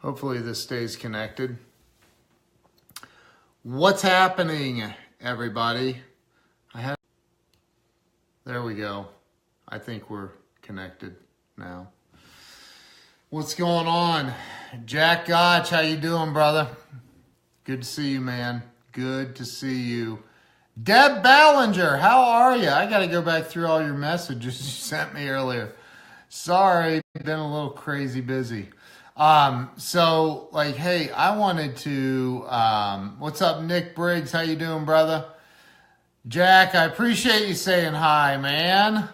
Hopefully this stays connected. What's happening, everybody? There we go. I think we're connected now. What's going on? Jack Gotch, how you doing, brother? Good to see you, man. Good to see you. Deb Ballinger, how are you? I got to go back through all your messages you sent me earlier. Sorry, been a little crazy busy. Hey, I wanted to, what's up, Nick Briggs? How you doing, brother? Jack, I appreciate you saying hi, man.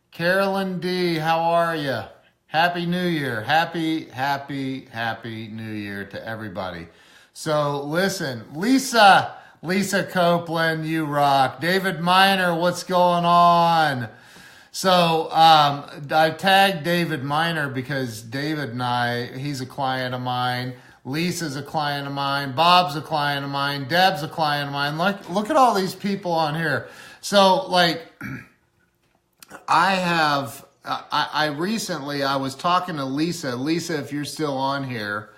Carolyn D, how are you? Happy New Year. Happy New Year to everybody. So listen, Lisa Copeland, you rock. David Miner, what's going on? So I tagged David Miner because David and he's a client of mine. Lisa's a client of mine. Bob's a client of mine. Deb's a client of mine. Look at all these people on here. So I recently was talking to Lisa. Lisa, if you're still on here,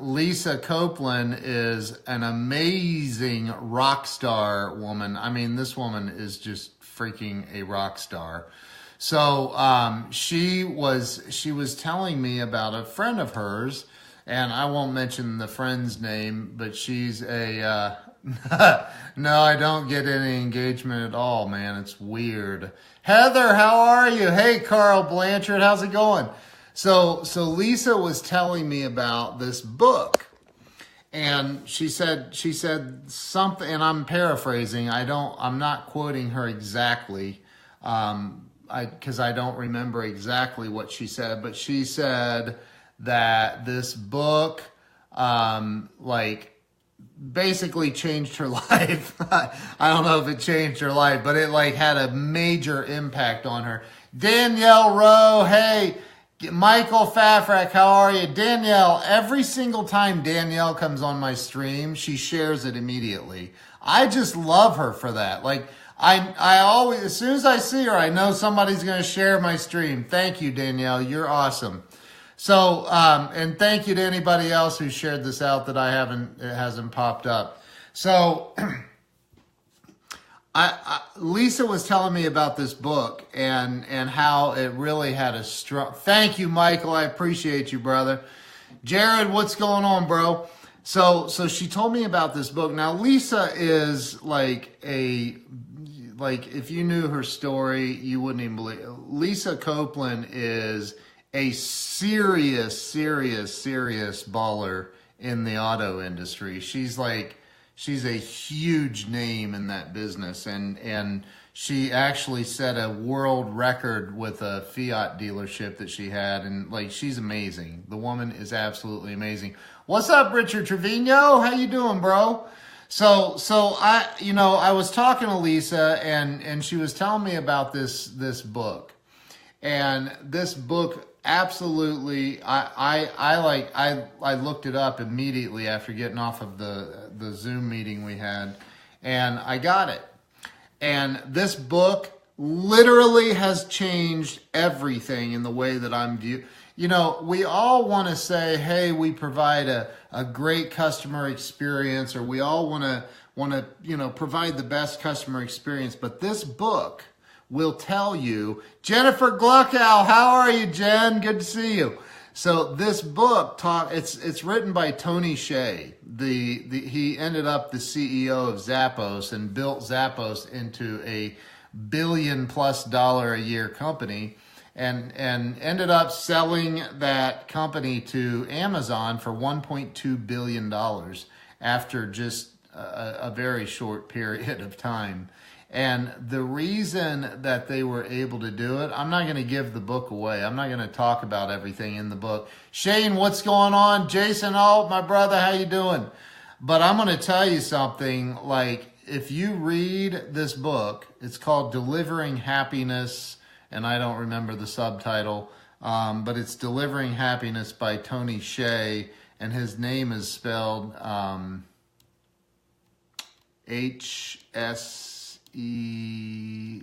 Lisa Copeland is an amazing rock star woman. I mean, this woman is just freaking a rock star. So she was telling me about a friend of hers, and I won't mention the friend's name, but she's a no, I don't get any engagement at all, man. It's weird. Heather, how are you? Hey, Carl Blanchard, how's it going? So Lisa was telling me about this book, and she said something, and I'm paraphrasing. I'm not quoting her exactly, because I don't remember exactly what she said, but she said that this book, basically changed her life. I don't know if it changed her life, but it had a major impact on her. Danielle Rowe, hey. Michael Fafrak, how are you? Danielle, every single time Danielle comes on my stream, she shares it immediately. I just love her for that. I always, as soon as I see her, I know somebody's going to share my stream. Thank you, Danielle. You're awesome. So, and thank you to anybody else who shared this out that it hasn't popped up. So, Lisa was telling me about this book and how it really had a strong. Thank you, Michael. I appreciate you, brother. Jared, what's going on, bro? So she told me about this book. Now, Lisa is if you knew her story, you wouldn't even believe it. Lisa Copeland is a serious baller in the auto industry. She's a huge name in that business, and she actually set a world record with a Fiat dealership that she had, and she's amazing. The woman is absolutely amazing. What's up, Richard Trevino? How you doing, bro? So I was talking to Lisa, and she was telling me about this book, and this book. Absolutely, I looked it up immediately after getting off of the Zoom meeting we had, and I got it. And this book literally has changed everything in the way that I'm viewed. We all want to say, hey, we provide a great customer experience, or we all want to provide the best customer experience. But this book will tell you. Jennifer Gluckow, how are you, Jen? Good to see you. So this book it's written by Tony Hsieh. He ended up the CEO of Zappos and built Zappos into a $1 billion+ a year company, and ended up selling that company to Amazon for $1.2 billion after just a very short period of time. And the reason that they were able to do it, I'm not going to give the book away. I'm not going to talk about everything in the book. Shane, what's going on? Jason Alt, my brother, how you doing? But I'm going to tell you something, if you read this book, it's called Delivering Happiness, and I don't remember the subtitle, but it's Delivering Happiness by Tony Hsieh, and his name is spelled H-S... E-I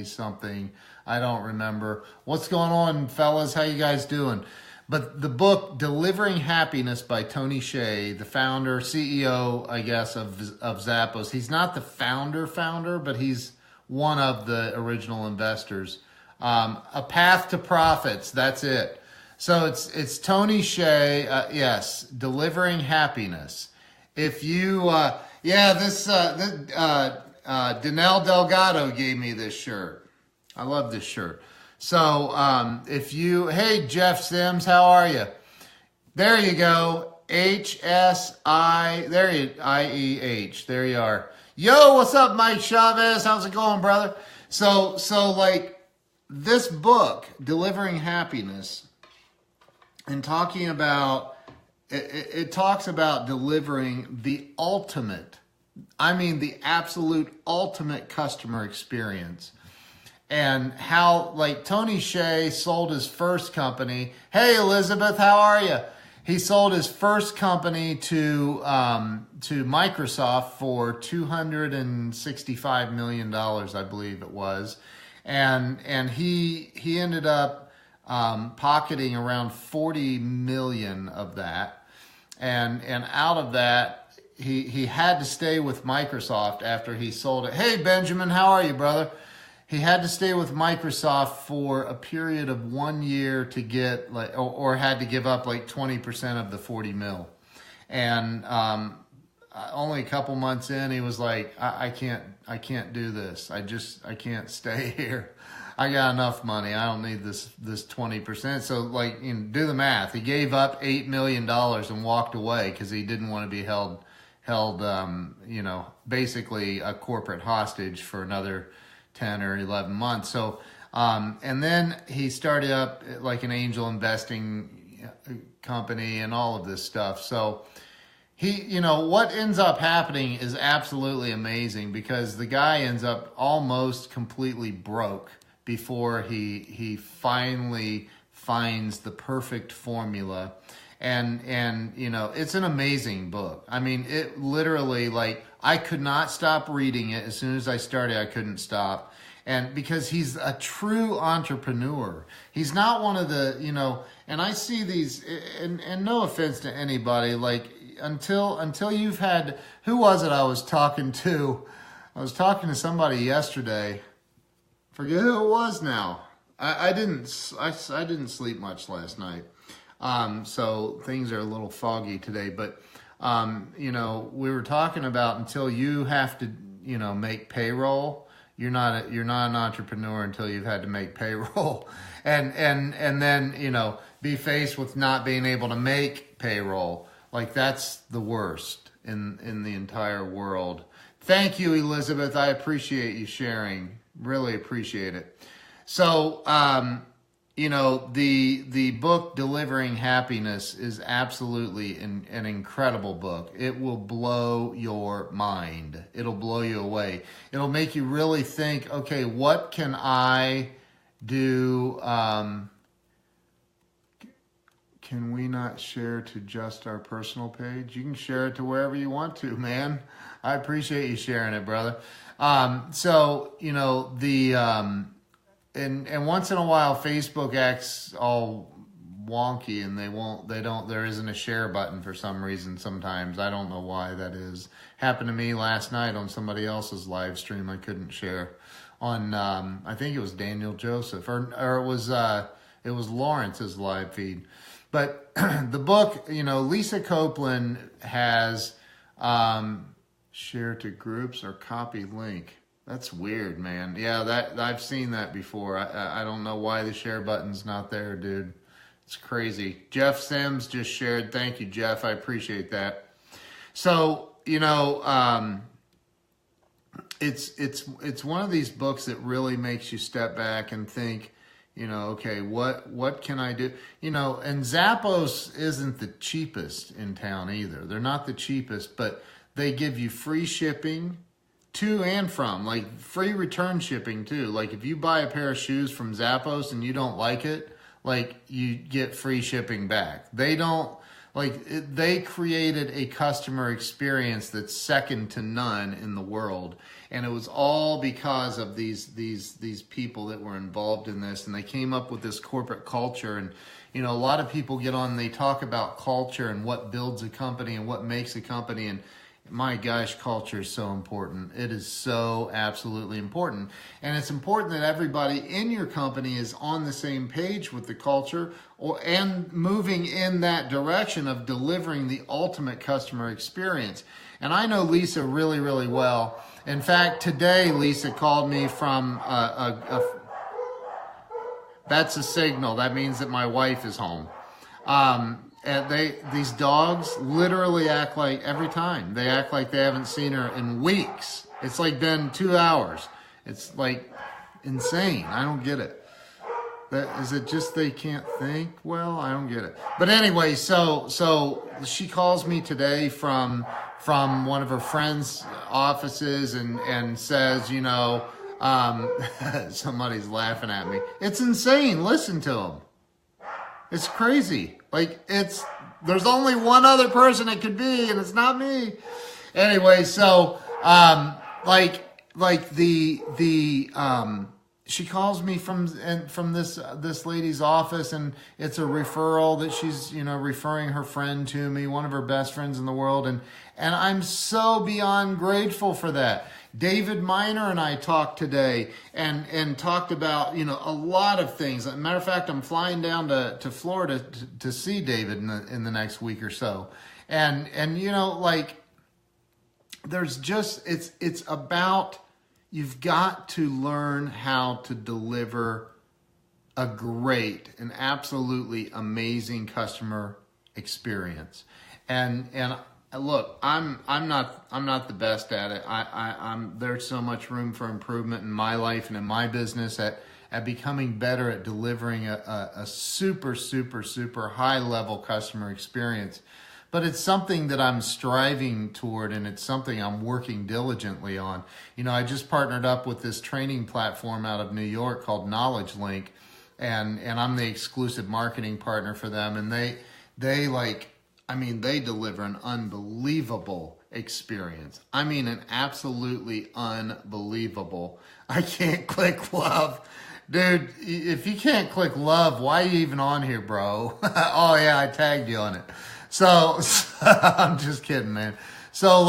something. I don't remember. What's going on, fellas? How you guys doing? But the book Delivering Happiness by Tony Hsieh, the founder, CEO, I guess, of Zappos. He's not the founder, but he's one of the original investors. A Path to Profits, that's it. So it's Tony Hsieh, yes, Delivering Happiness. If you, Danelle Delgado gave me this shirt. I love this shirt. So hey, Jeff Sims, how are you? There you go. IEH. There you are. Yo, what's up, Mike Chavez? How's it going, brother? So like this book, Delivering Happiness, and talking about, it talks about delivering the ultimate, the absolute ultimate customer experience. And how, like, Tony Hsieh sold his first company. Hey, Elizabeth, how are you? He sold his first company to Microsoft for $265 million, I believe it was. And he ended up pocketing around 40 million of that. And out of that, he had to stay with Microsoft after he sold it. Hey, Benjamin, how are you, brother? He had to stay with Microsoft for a period of 1 year to get or had to give up like 20% of the 40 mil. And only a couple months in, he was like, I can't do this. I can't stay here. I got enough money. I don't need this 20%. So like, do the math. He gave up $8 million and walked away because he didn't want to be held, basically a corporate hostage for another 10 or 11 months. So, and then he started up like an angel investing company and all of this stuff. So he, what ends up happening is absolutely amazing because the guy ends up almost completely broke before he finally finds the perfect formula. And it's an amazing book. It literally, like, I could not stop reading it. As soon as I started, I couldn't stop. And because he's a true entrepreneur. He's not one of the, and I see these, and no offense to anybody, like, until you've had, who was it I was talking to? I was talking to somebody yesterday. Forget who it was now. I didn't sleep much last night. So things are a little foggy today, but we were talking about until you have to, make payroll, you're not an entrepreneur until you've had to make payroll and then, be faced with not being able to make payroll. Like, that's the worst in the entire world. Thank you, Elizabeth. I appreciate you sharing. Really appreciate it. So, the book Delivering Happiness is absolutely an incredible book. It will blow your mind. It'll blow you away. It'll make you really think, okay, what can I do? Can we not share to just our personal page? You can share it to wherever you want to, man. I appreciate you sharing it, brother. And once in a while, Facebook acts all wonky and there isn't a share button for some reason sometimes. I don't know why that is. Happened to me last night on somebody else's live stream. I couldn't share on, I think it was Daniel Joseph or it was Lawrence's live feed. But the book, Lisa Copeland has, share to groups or copy link. That's weird, man. Yeah, that I've seen that before. I don't know why the share button's not there, dude. It's crazy. Jeff Sims just shared. Thank you, Jeff. I appreciate that. So, it's one of these books that really makes you step back and think, okay, what can I do? And Zappos isn't the cheapest in town either. They're not the cheapest, but they give you free shipping to and from, like free return shipping too. Like if you buy a pair of shoes from Zappos and you don't like it, like you get free shipping back. They don't, They created a customer experience that's second to none in the world, and it was all because of these people that were involved in this, and they came up with this corporate culture. And a lot of people get on, they talk about culture and what builds a company and what makes a company, and my gosh, culture is so important. It is so absolutely important. And it's important that everybody in your company is on the same page with the culture and moving in that direction of delivering the ultimate customer experience. And I know Lisa really, really well. In fact, today Lisa called me from that's a signal. That means that my wife is home. And these dogs literally act like, every time they act like they haven't seen her in weeks. It's like been 2 hours. It's like insane. I don't get it. Is it just they can't think well? I don't get it. But anyway, so she calls me today from one of her friends' offices and says, somebody's laughing at me. It's insane. Listen to them. It's crazy. There's only one other person it could be, and it's not me. Anyway, so, she calls me from this lady's office, and it's a referral that she's, referring her friend to me, one of her best friends in the world. And I'm so beyond grateful for that. David Miner and I talked today and talked about, a lot of things. As a matter of fact, I'm flying down to Florida to see David in the next week or so. And there's just, it's about, you've got to learn how to deliver an absolutely amazing customer experience. And look, I'm not the best at it. I'm there's so much room for improvement in my life and in my business at becoming better at delivering a super, super, super high level customer experience. But it's something that I'm striving toward, and it's something I'm working diligently on. I just partnered up with this training platform out of New York called Knowledge Link, and I'm the exclusive marketing partner for them. And they deliver an unbelievable experience. An absolutely unbelievable. I can't click love. Dude, if you can't click love, why are you even on here, bro? Oh yeah, I tagged you on it. So I'm just kidding, man. So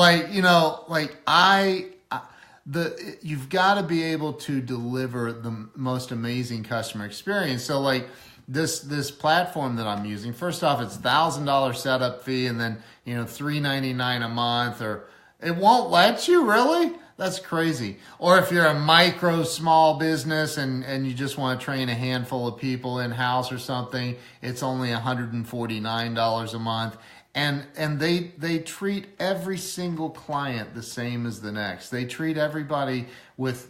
you've got to be able to deliver the most amazing customer experience. So this platform that I'm using, first off, it's $1,000 setup fee, and then $3.99 a month, or it won't let you, really? That's crazy. Or if you're a small business and you just want to train a handful of people in-house or something, it's only $149 a month. And they treat every single client the same as the next. They treat everybody with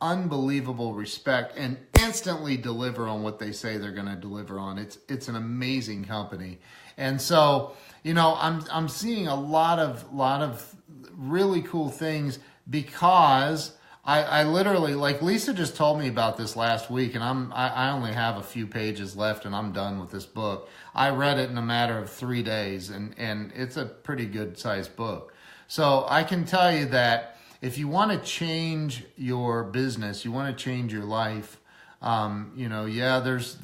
unbelievable respect and instantly deliver on what they say they're going to deliver on. It's an amazing company. And so, I'm seeing a lot of really cool things, because I literally, Lisa just told me about this last week, and I only have a few pages left and I'm done with this book. I read it in a matter of 3 days, and it's a pretty good sized book. So I can tell you that if you want to change your business, you want to change your life, there's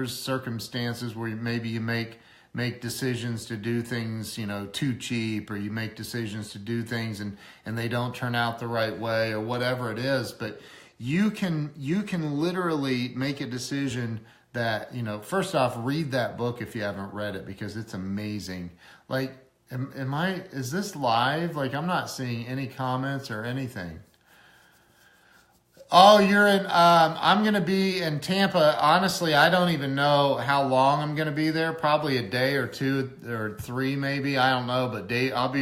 circumstances where maybe you make decisions to do things, too cheap, or you make decisions to do things and they don't turn out the right way, or whatever it is. But you can literally make a decision that, first off, read that book if you haven't read it, because it's amazing. Is this live? I'm not seeing any comments or anything. Oh, you're in, I'm going to be in Tampa. Honestly, I don't even know how long I'm going to be there. Probably a day or 2 or 3, maybe. I don't know. But I'm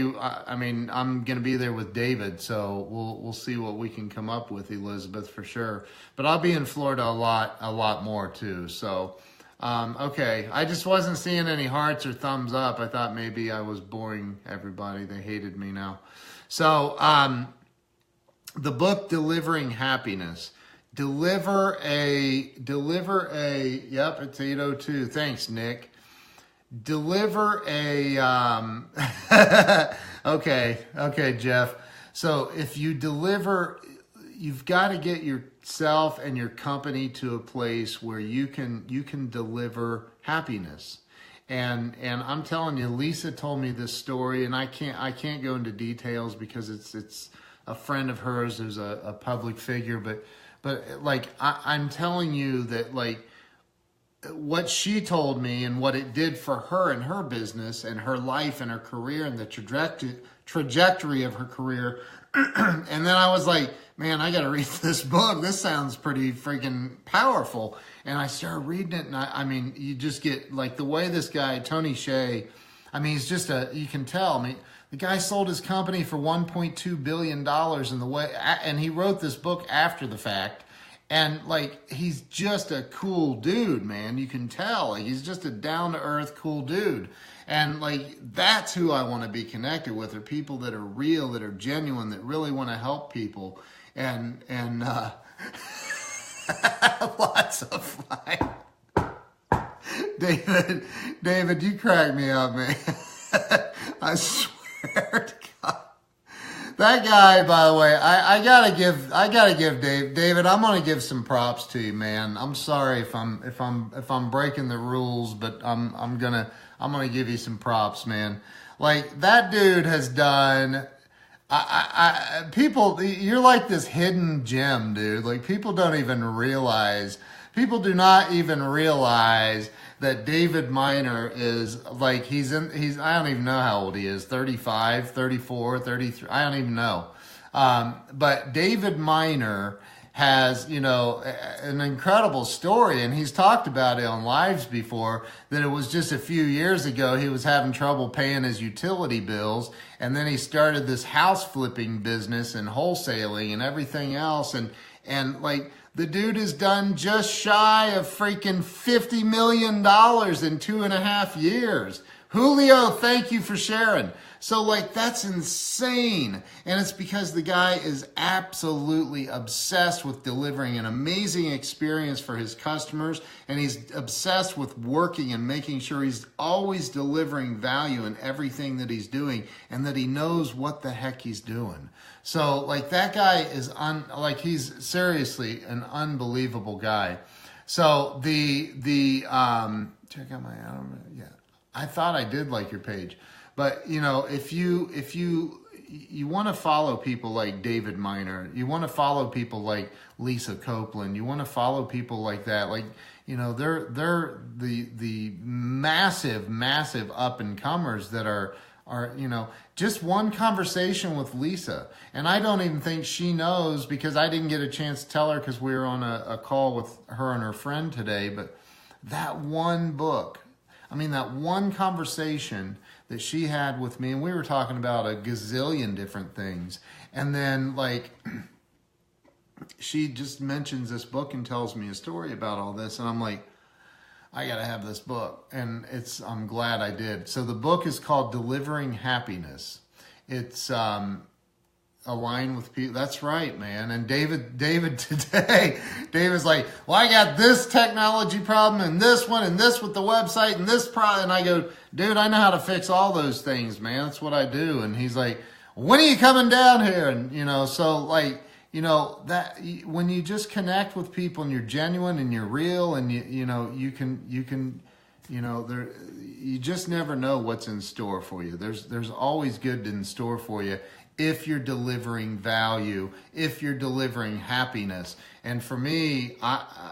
going to be there with David. So we'll see what we can come up with, Elizabeth, for sure. But I'll be in Florida a lot more too. So, okay. I just wasn't seeing any hearts or thumbs up. I thought maybe I was boring everybody. They hated me now. So, the book, Delivering Happiness. Yep, it's 8:02. Thanks, Nick. deliver a, okay, Jeff. So if you deliver, you've got to get yourself and your company to a place where you can deliver happiness. And I'm telling you, Lisa told me this story, and I can't go into details because it's a friend of hers who's a public figure, but like I'm telling you that, like, what she told me and what it did for her and her business and her life and her career and the trajectory of her career. And then I was like, man, I got to read this book. This sounds pretty freaking powerful. And I started reading it, and I mean, you just get, like, the way this guy, Tony Hsieh, I mean, he's just you can tell. I mean, the guy sold his company for $1.2 billion in the way, and he wrote this book after the fact. And, like, he's just a cool dude, man. You can tell. Like, he's just a down-to-earth, cool dude. And, like, that's who I want to be connected with, are people that are real, that are genuine, that really want to help people. And lots of fun. David, you crack me up, man. I swear to God. That guy, by the way, I gotta give David. I'm gonna give some props to you, man. I'm sorry if I'm breaking the rules, but I'm gonna give you some props, man. Like, that dude has done. People, you're like this hidden gem, dude. Like, people do not even realize that David Miner is, like, he's I don't even know how old he is, 35, 34, 33, I don't even know. But David Miner has, an incredible story, and he's talked about it on lives before, that it was just a few years ago he was having trouble paying his utility bills, and then he started this house flipping business and wholesaling and everything else, and like, the dude has done just shy of freaking $50 million in 2.5 years. Julio, thank you for sharing. So, like, that's insane. And it's because the guy is absolutely obsessed with delivering an amazing experience for his customers. And he's obsessed with working and making sure he's always delivering value in everything that he's doing, and that he knows what the heck he's doing. So, like, that guy is he's seriously an unbelievable guy. So check out my, I thought I did like your page, but if you want to follow people like David Miner, you want to follow people like Lisa Copeland, you want to follow people like that, like, they're the massive up and comers that are just one conversation with Lisa. And I don't even think she knows, because I didn't get a chance to tell her because we were on a call with her and her friend today. But that one book, that one conversation that she had with me, and we were talking about a gazillion different things. And then, like, she just mentions this book and tells me a story about all this. And I'm like, I got to have this book. And I'm glad I did. So the book is called Delivering Happiness. It's aligned with people. That's right, man. And David today, David's like, well, I got this technology problem and this one and this with the website and this problem. And I go, dude, I know how to fix all those things, man. That's what I do. And he's like, when are you coming down here? And, so, like, that when you just connect with people and you're genuine and you're real, and you can you just never know what's in store for you. There's always good in store for you if you're delivering value, if you're delivering happiness. And for me,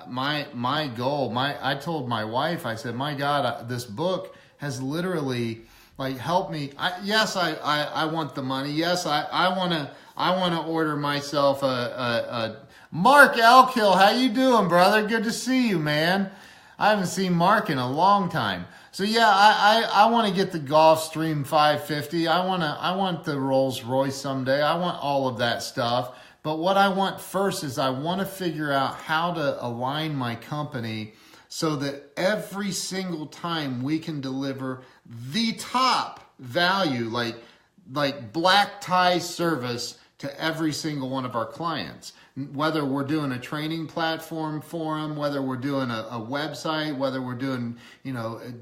my goal, I told my wife, I said, my God, this book has literally, like, helped me. Yes, I want the money. Yes, I want to order myself a Mark Elkill. How you doing, brother? Good to see you, man. I haven't seen Mark in a long time. So yeah, I want to get the Gulfstream 550. I want the Rolls Royce someday. I want all of that stuff. But what I want first is I want to figure out how to align my company so that every single time we can deliver the top value, like black tie service to every single one of our clients. whether we're doing a training platform for them, whether we're doing a website, whether we're doing,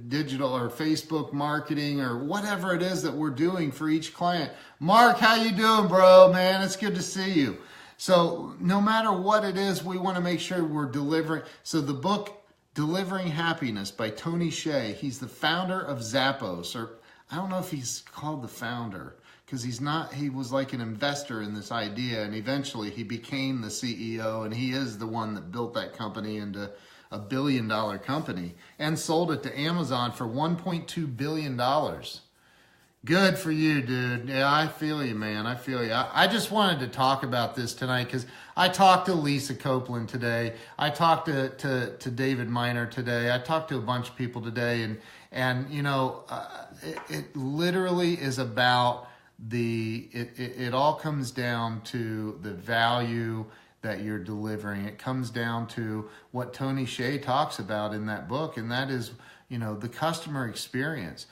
digital or Facebook marketing or whatever it is that we're doing for each client. Mark, how you doing, bro? Man, it's good to see you. So no matter what it is, we want to make sure we're delivering. So the book, Delivering Happiness by Tony Hsieh, he's the founder of Zappos, or I don't know if he's called the founder, because he's not, he was like an investor in this idea, and eventually he became the CEO, and he is the one that built that company into a $1 billion company and sold it to Amazon for $1.2 billion. Good for you, dude. Yeah, I feel you, man. I feel you. I just wanted to talk about this tonight because I talked to Lisa Copeland today. I talked to David Miner today. I talked to a bunch of people today, and it literally is about it all comes down to the value that you're delivering. It comes down to what Tony Hsieh talks about in that book, and that is, the customer experience.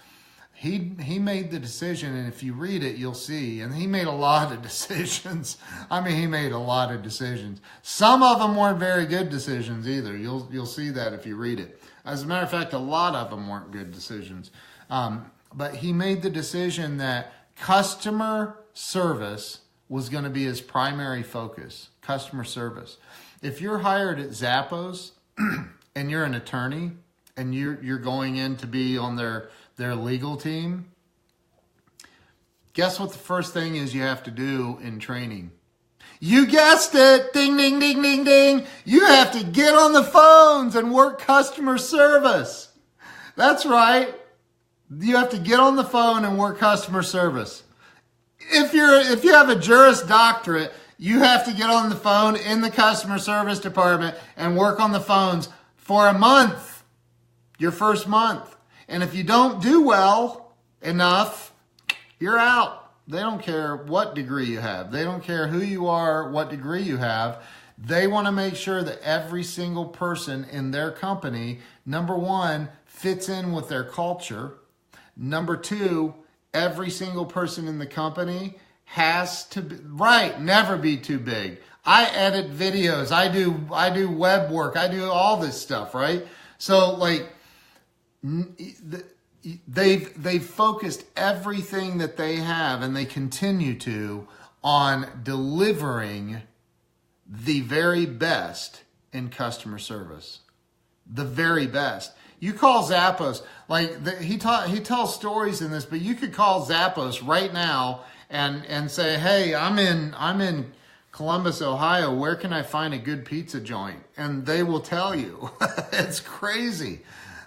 He made the decision, and if you read it, you'll see, and he made a lot of decisions. I mean, he made a lot of decisions. Some of them weren't very good decisions either. You'll see that if you read it. As a matter of fact, a lot of them weren't good decisions. But he made the decision that customer service was going to be his primary focus, customer service. If you're hired at Zappos and you're an attorney and you're going in to be on their legal team, guess what the first thing is you have to do in training? You guessed it! Ding, ding, ding, ding, ding! You have to get on the phones and work customer service. That's right. You have to get on the phone and work customer service. If you have a Juris Doctorate, you have to get on the phone in the customer service department and work on the phones for a month, your first month. And if you don't do well enough, you're out. They don't care what degree you have. They don't care who you are, what degree you have. They want to make sure that every single person in their company, number one, fits in with their culture. Number two, every single person in the company has to be, never be too big. I edit videos. I do web work. I do all this stuff, right? So they've focused everything that they have, and they continue to, on delivering the very best in customer service. The very best. You call Zappos, he tells stories in this, but you could call Zappos right now and say, hey, I'm in Columbus, Ohio. Where can I find a good pizza joint? And they will tell you. It's crazy.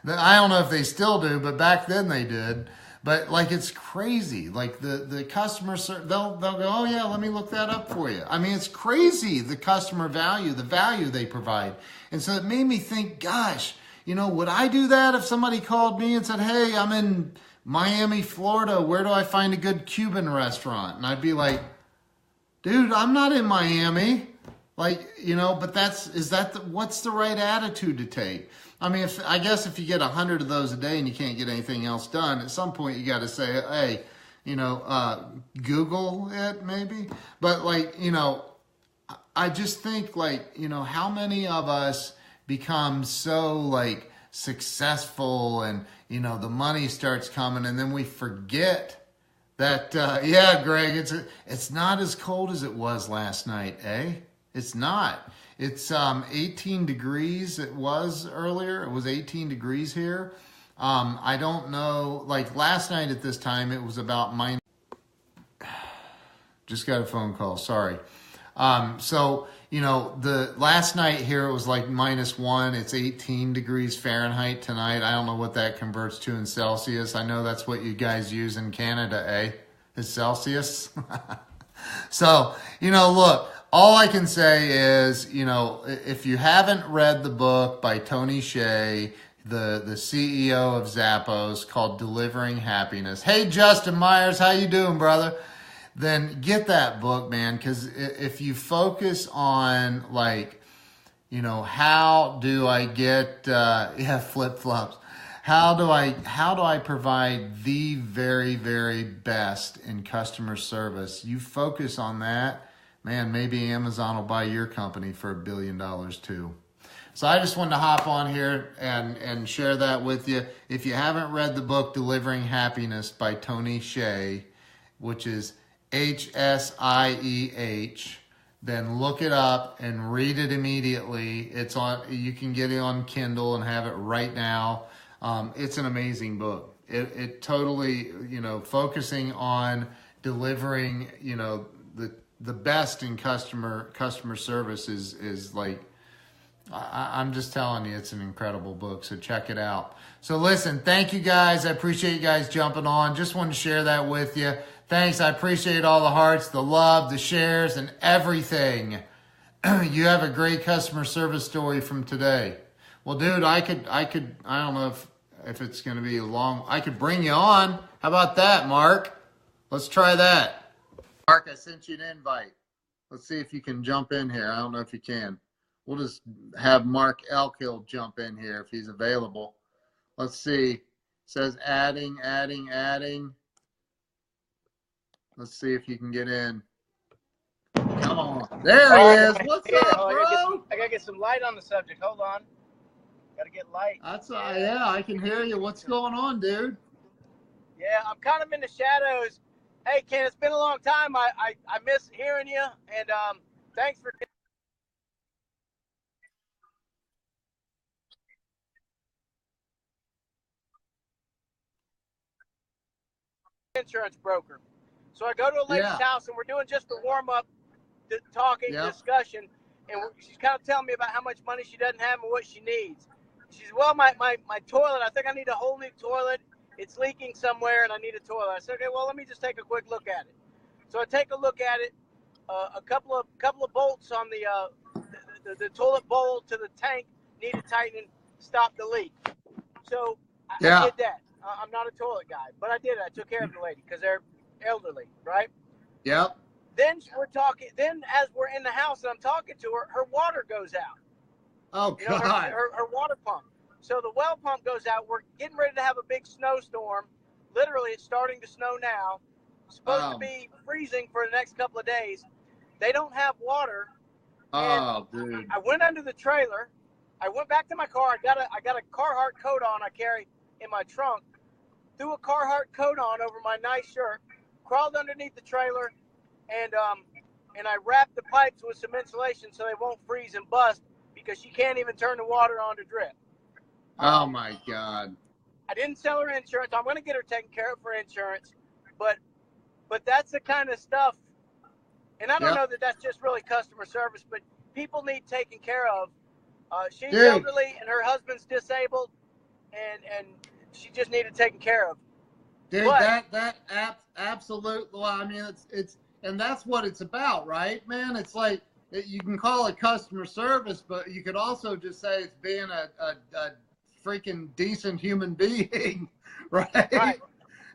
I don't know if they still do, but back then they did. But it's crazy. The customer, they'll go, oh yeah, let me look that up for you. I mean, it's crazy, the customer value, the value they provide. And so it made me think, gosh, would I do that if somebody called me and said, hey, I'm in Miami, Florida. Where do I find a good Cuban restaurant? And I'd be like, dude, I'm not in Miami. But what's the right attitude to take? I mean, I guess if you get 100 of those a day and you can't get anything else done, at some point you got to say, hey, Google it maybe. But I just think how many of us become so successful and, the money starts coming, and then we forget that, yeah, Greg, it's not as cold as it was last night, eh? It's not. It's 18 degrees. It was earlier. It was 18 degrees here. I don't know. Last night at this time, it was about minus. Just got a phone call. Sorry. The last night here, it was -1. It's 18 degrees Fahrenheit tonight. I don't know what that converts to in Celsius. I know that's what you guys use in Canada, eh? Is Celsius? So, look. All I can say is, if you haven't read the book by Tony Hsieh, the CEO of Zappos, called Delivering Happiness. Hey, Justin Myers, how you doing, brother? Then get that book, man, because if you focus on, how do I get, flip-flops. How do I provide the very, very best in customer service? You focus on that. Man, maybe Amazon will buy your company for $1 billion too. So I just wanted to hop on here and share that with you. If you haven't read the book Delivering Happiness by Tony Hsieh, which is Hsieh, then look it up and read it immediately. It's on. You can get it on Kindle and have it right now. It's an amazing book. It totally, focusing on delivering, the best in customer service is like, I'm just telling you, it's an incredible book. So check it out. So listen, thank you guys. I appreciate you guys jumping on. Just wanted to share that with you. Thanks. I appreciate all the hearts, the love, the shares, and everything. You have a great customer service story from today. Well, dude, I don't know if it's going to be long. I could bring you on. How about that, Mark? Let's try that. Mark, I sent you an invite. Let's see if you can jump in here. I don't know if you can. We'll just have Mark Elkill jump in here if he's available. Let's see. It says adding. Let's see if you can get in. Come on. There he is. What's up, bro? I gotta get some light on the subject. Hold on. Gotta get light. Yeah, I can hear you. What's going on, dude? Yeah, I'm kind of in the shadows. Hey, Ken, it's been a long time. I miss hearing you, and thanks for insurance broker. So I go to a lady's house, and we're doing just the warm-up talking discussion, and she's kind of telling me about how much money she doesn't have and what she needs. She says, well, my toilet, I think I need a whole new toilet. It's leaking somewhere, and I need a toilet. I said, okay, well, let me just take a quick look at it. So I take a look at it. A couple of bolts on the toilet bowl to the tank needed tightening, stop the leak. So I did that. I'm not a toilet guy, but I did it. I took care of the lady because they're elderly, right? Yep. Then we're talking. Then as we're in the house and I'm talking to her, her water goes out. Oh, God. Her water pump. So the well pump goes out. We're getting ready to have a big snowstorm. Literally, it's starting to snow now. It's supposed to be freezing for the next couple of days. They don't have water. Oh, dude. I went under the trailer. I went back to my car. I got a Carhartt coat on I carry in my trunk. Threw a Carhartt coat on over my nice shirt. Crawled underneath the trailer, and I wrapped the pipes with some insulation so they won't freeze and bust because she can't even turn the water on to drip. Oh my God. I didn't sell her insurance. I'm going to get her taken care of for insurance, but that's the kind of stuff. And I don't know that that's just really customer service, but people need taken care of. She's elderly and her husband's disabled, and she just needed taken care of. Dude, that absolutely. Well, I mean, it's and that's what it's about, right, man? It's like you can call it customer service, but you could also just say it's being a freaking decent human being, right?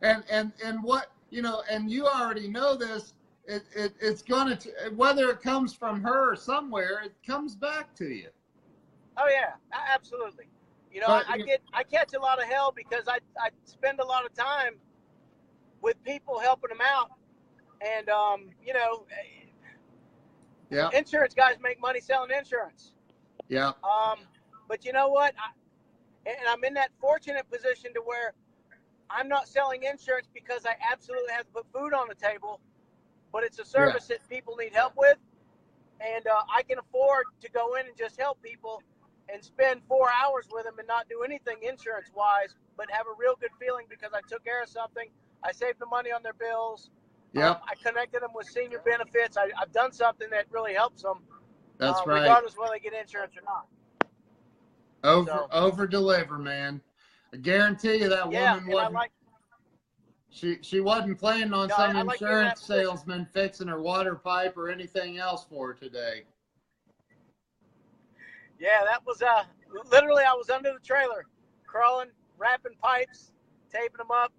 And what and you already know this. It's gonna whether it comes from her or somewhere, it comes back to you. Oh yeah, absolutely. I catch a lot of hell because I spend a lot of time with people helping them out, and insurance guys make money selling insurance. Yeah. But you know what? I'm in that fortunate position to where I'm not selling insurance because I absolutely have to put food on the table, but it's a service that people need help with, and I can afford to go in and just help people and spend 4 hours with them and not do anything insurance-wise, but have a real good feeling because I took care of something. I saved the money on their bills. Yeah. I connected them with senior benefits. I've done something that really helps them. That's right. Regardless of whether they get insurance or not. Over deliver, man. I guarantee you that woman wasn't. She wasn't planning on some insurance salesman fixing her water pipe or anything else for her today. Yeah, that was literally I was under the trailer, crawling, wrapping pipes, taping them up,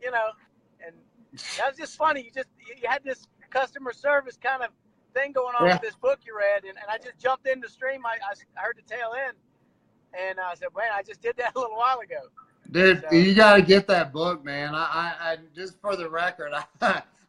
and that was just funny. You had this customer service kind of thing going on with this book you read, and I just jumped in the stream. I heard the tail end, and I said, man, I just did that a little while ago. Dude, you got to get that book, man. I just for the record,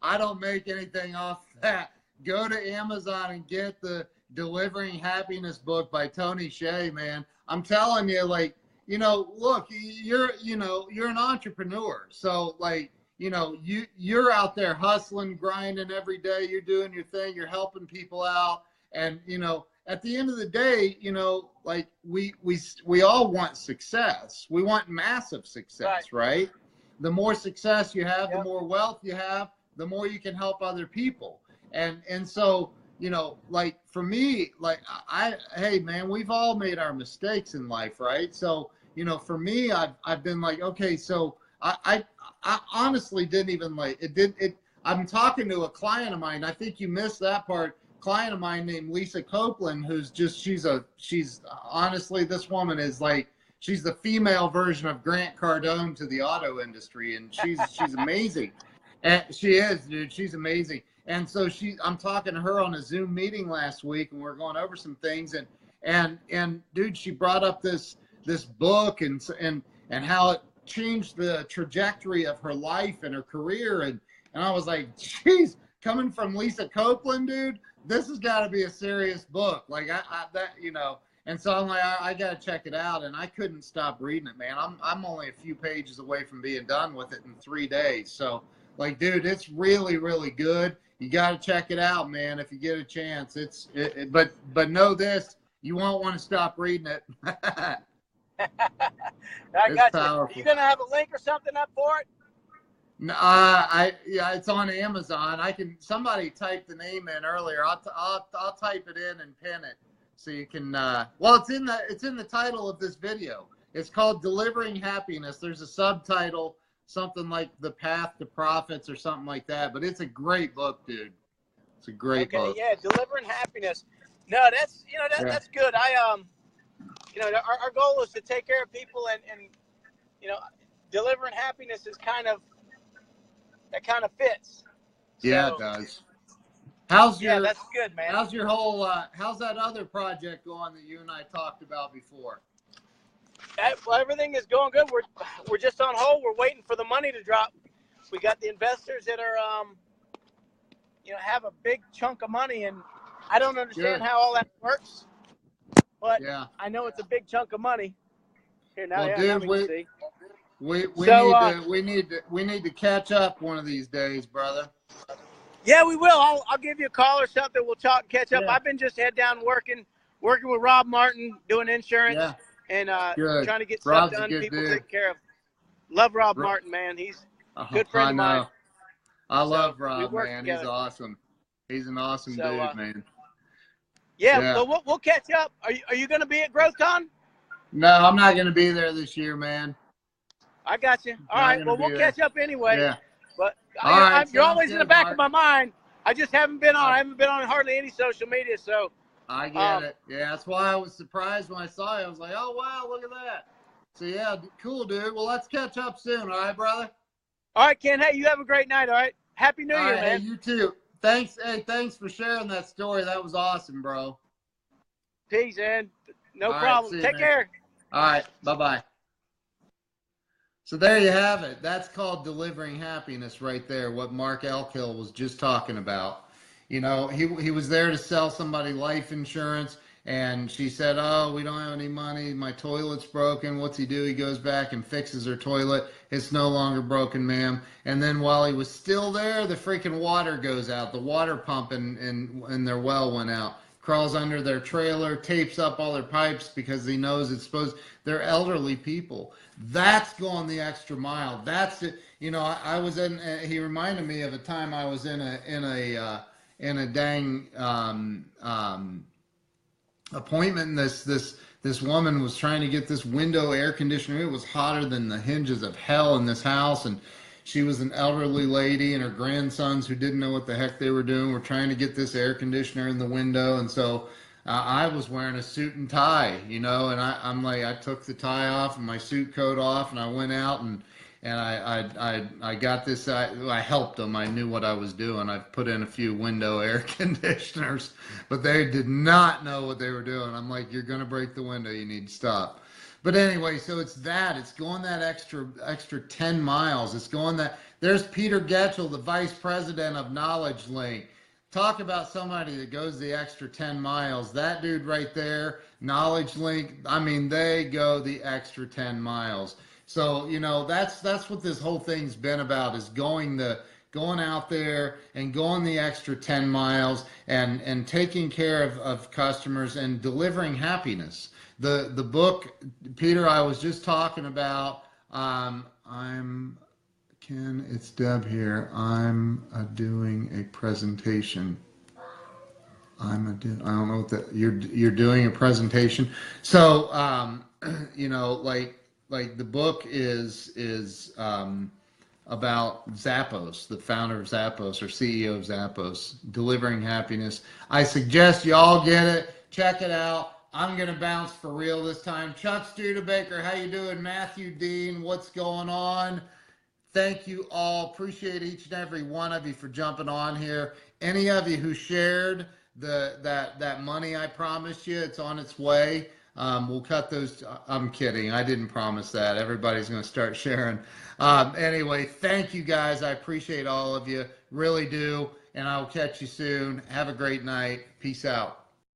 I don't make anything off that. go to Amazon and get the Delivering Happiness book by Tony Hsieh, man. I'm telling you, like, you know, look, you're an entrepreneur. So like, you know, you're out there hustling, grinding every day. You're doing your thing. You're helping people out. And, you know, at the end of the day, you know, like we all want success. We want massive success, right? The more success you have, the more wealth you have, the more you can help other people. And so, you know, like for me, like hey man, we've all made our mistakes in life, right? So, you know, for me, I've been like, okay, so I honestly didn't even like it. I'm talking to a client of mine. I think you missed that part. Client of mine named Lisa Copeland, who's just, she's honestly, this woman is like, she's the female version of Grant Cardone to the auto industry. And she's amazing. And she is, dude, she's amazing. And so I'm talking to her on a Zoom meeting last week, and we're going over some things, and dude, she brought up this book and how it changed the trajectory of her life and her career. And I was like, geez, coming from Lisa Copeland, dude, this has got to be a serious book. Like that, you know. And so I'm like, I got to check it out. And I couldn't stop reading it, man. I'm only a few pages away from being done with it in 3 days. So like, dude, it's really, really good. You got to check it out, man. If you get a chance, but know this, you won't want to stop reading it. I got you. Are you going to have a link or something up for it? No, yeah, it's on Amazon. Somebody typed the name in earlier. I'll type it in and pin it so you can. Well, it's in the title of this video. It's called Delivering Happiness. There's a subtitle, something like The Path to Profits or something like that. But it's a great book, dude. It's a great book. Okay, yeah, Delivering Happiness. No, that's that's good. Our goal is to take care of people, and delivering happiness is kind of fits. Yeah, it does. That's good, man. How's your whole how's that other project going that you and I talked about before? Well, everything is going good. We're just on hold. We're waiting for the money to drop. We got the investors that are have a big chunk of money, and I don't understand how all that works, but I know it's a big chunk of money. Here now, dude, we need to catch up one of these days, brother. Yeah, we will. I'll give you a call or something. We'll talk and catch up. I've been just head down working with Rob Martin, doing insurance and trying to get stuff done. People take care of. Love Rob Martin, man. He's a good friend of mine. I love Rob, man. He's awesome. He's an awesome dude, man. Yeah. So we'll catch up. Are you going to be at GrowthCon? No, I'm not going to be there this year, man. I got you. All right. Well, we'll catch up anyway. Yeah. But you're always in the back of my mind. I just haven't been on. I haven't been on hardly any social media. So I get it. Yeah, that's why I was surprised when I saw you. I was like, oh wow, look at that. So yeah, cool, dude. Well, let's catch up soon. All right, brother. All right, Ken. Hey, you have a great night. All right. Happy New Year, man. Hey, you too. Thanks. Hey, thanks for sharing that story. That was awesome, bro. Peace, man. No problem. Take care. All right. Bye-bye. So there you have it. That's called Delivering Happiness right there, what Mark Elkill was just talking about. You know, he was there to sell somebody life insurance, and she said, oh, we don't have any money. My toilet's broken. What's he do? He goes back and fixes her toilet. It's no longer broken, ma'am. And then while he was still there, the freaking water goes out. The water pump in their well went out. Crawls under their trailer, tapes up all their pipes because he knows it's supposed. They're elderly people. That's going the extra mile. That's it. You know, I was in. He reminded me of a time I was in a dang appointment. And this woman was trying to get this window air conditioner. It was hotter than the hinges of hell in this house, and she was an elderly lady, and her grandsons, who didn't know what the heck they were doing, were trying to get this air conditioner in the window. And so I was wearing a suit and tie, you know, and I'm like, I took the tie off and my suit coat off, and I went out and I got this. I helped them. I knew what I was doing. I put in a few window air conditioners, but they did not know what they were doing. I'm like, you're going to break the window. You need to stop. But anyway, so it's going that extra 10 miles. It's going that. There's Peter Getchell, the vice president of Knowledge Link. talk about somebody that goes the extra 10 miles. That dude right there, Knowledge Link, I mean, they go the extra 10 miles. So, you know, that's what this whole thing's been about, is going out there and going the extra 10 miles and taking care of customers and delivering happiness. The book, Peter, I was just talking about, it's Deb here. I'm doing a presentation. I don't know what that, you're doing a presentation. So, you know, like the book is about Zappos, the founder of Zappos or CEO of Zappos, delivering happiness. I suggest you all get it. Check it out. I'm going to bounce for real this time. Chuck Studebaker, how you doing? Matthew Dean, what's going on? Thank you all. Appreciate each and every one of you for jumping on here. Any of you who shared that money I promised you, it's on its way. We'll cut those. I'm kidding. I didn't promise that. Everybody's going to start sharing. Anyway, thank you guys. I appreciate all of you. Really do. And I'll catch you soon. Have a great night. Peace out.